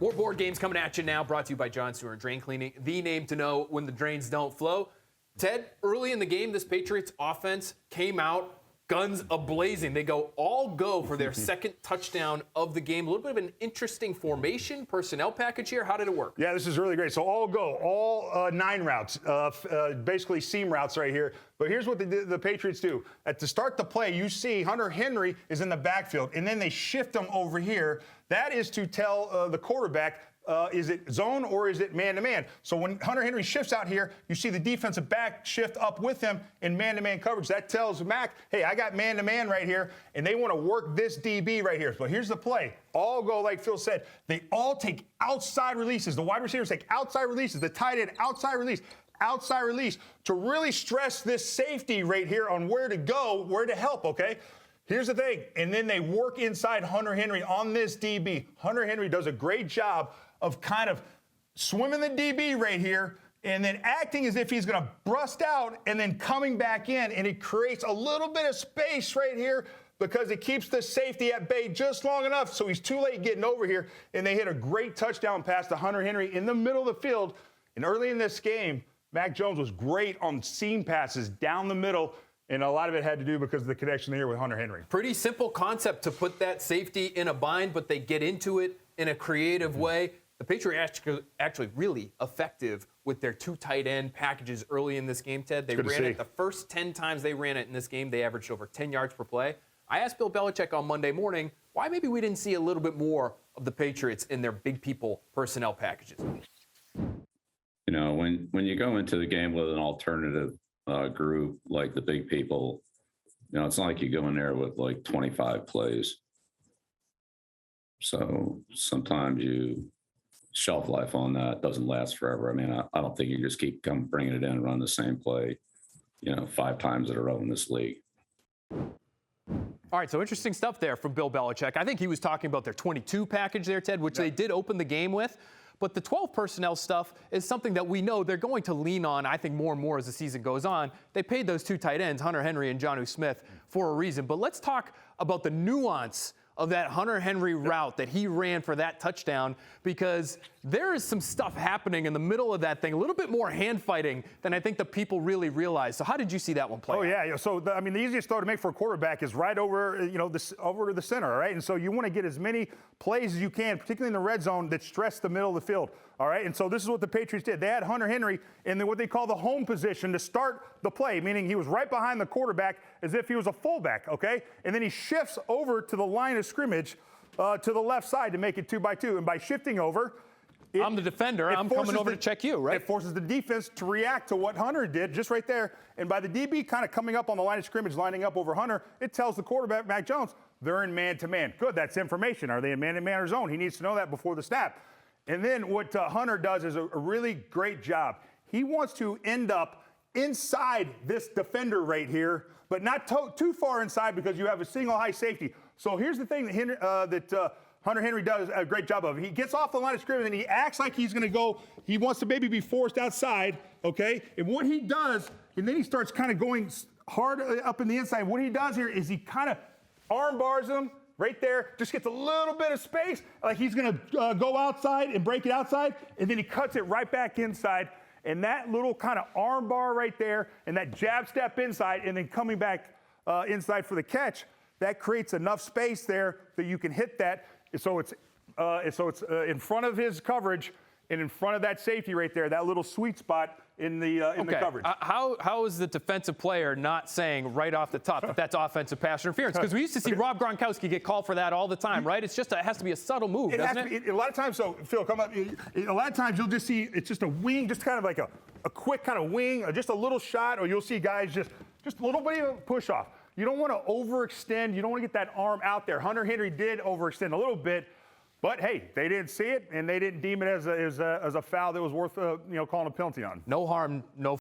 More board games coming at you now, brought to you by John Stewart Drain Cleaning, the name to know when the drains don't flow. Ted, early in the game, this Patriots offense came out, guns a-blazing. They all go for their second touchdown of the game. A little bit of an interesting formation, personnel package here. How did it work? Yeah, this is really great. So all 9 routes, basically seam routes right here. But here's what the Patriots do. To start the play, you see Hunter Henry is in the backfield, and then they shift him over here. That is to tell the quarterback, is it zone or is it man-to-man? So when Hunter Henry shifts out here, you see the defensive back shift up with him in man-to-man coverage. That tells Mac, hey, I got man-to-man right here, and they want to work this DB right here. But here's the play. All go, like Phil said, they all take outside releases. The wide receivers take outside releases. The tight end, outside release to really stress this safety right here on where to go, where to help, okay? Here's the thing, and then they work inside Hunter Henry on this DB. Hunter Henry does a great job of kind of swimming the DB right here and then acting as if he's going to burst out and then coming back in, and it creates a little bit of space right here because it keeps the safety at bay just long enough so he's too late getting over here, and they hit a great touchdown pass to Hunter Henry in the middle of the field. And early in this game, Mac Jones was great on seam passes down the middle, and a lot of it had to do because of the connection here with Hunter Henry. Pretty simple concept to put that safety in a bind, but they get into it in a creative way. The Patriots actually really effective with their 2 tight end packages early in this game, Ted. They ran it the first 10 times they ran it in this game. They averaged over 10 yards per play. I asked Bill Belichick on Monday morning why maybe we didn't see a little bit more of the Patriots in their big people personnel packages. You know, when you go into the game with an alternative group like the big people, you know, it's not like you go in there with like 25 plays. So sometimes shelf life on that doesn't last forever. I mean, I don't think you just keep bringing it in and run the same play, 5 times in a row in this league. All right, so interesting stuff there from Bill Belichick. I think he was talking about their 22 package there, Ted, which they did open the game with. But the 12 personnel stuff is something that we know they're going to lean on, I think, more and more as the season goes on. They paid those 2 tight ends, Hunter Henry and Jonnu Smith, for a reason. But let's talk about the nuance of that Hunter Henry route that he ran for that touchdown, because there is some stuff happening in the middle of that thing, a little bit more hand fighting than I think the people really realize. So how did you see that one play? Oh, yeah. So, the easiest throw to make for a quarterback is right over, over to the center, all right? And so you want to get as many plays as you can, particularly in the red zone, that stress the middle of the field, all right? And so this is what the Patriots did. They had Hunter Henry in what they call the home position to start the play, meaning he was right behind the quarterback as if he was a fullback, okay? And then he shifts over to the line of scrimmage to the left side to make it 2-by-2. And by shifting over, I'm the defender. I'm coming over to check you, right? It forces the defense to react to what Hunter did just right there. And by the DB kind of coming up on the line of scrimmage, lining up over Hunter, it tells the quarterback, Mac Jones, they're in man-to-man. Good, that's information. Are they in man-to-man or zone? He needs to know that before the snap. And then what Hunter does is a really great job. He wants to end up inside this defender right here, but not too far inside because you have a single high safety. So here's the thing that Hunter Henry does a great job of. He gets off the line of scrimmage and he acts like he's going to go. He wants to maybe be forced outside, okay? And what he does, and then he starts kind of going hard up in the inside. What he does here is he kind of arm bars him right there, just gets a little bit of space, like he's going to go outside and break it outside, and then he cuts it right back inside. And that little kind of arm bar right there and that jab step inside and then coming back inside for the catch, that creates enough space there that you can hit that. So it's in front of his coverage and in front of that safety right there, that little sweet spot in the coverage. How is the defensive player not saying right off the top that that's offensive pass interference? Because we used to see Rob Gronkowski get called for that all the time, right? It's just it has to be a subtle move, doesn't it? A lot of times, so Phil, come up. A lot of times you'll just see it's just a wing, just kind of like a quick kind of wing, or just a little shot, or you'll see guys just a little bit of a push off. You don't want to overextend. You don't want to get that arm out there. Hunter Henry did overextend a little bit, but hey, they didn't see it and they didn't deem it as a foul that was worth calling a penalty on. No harm, no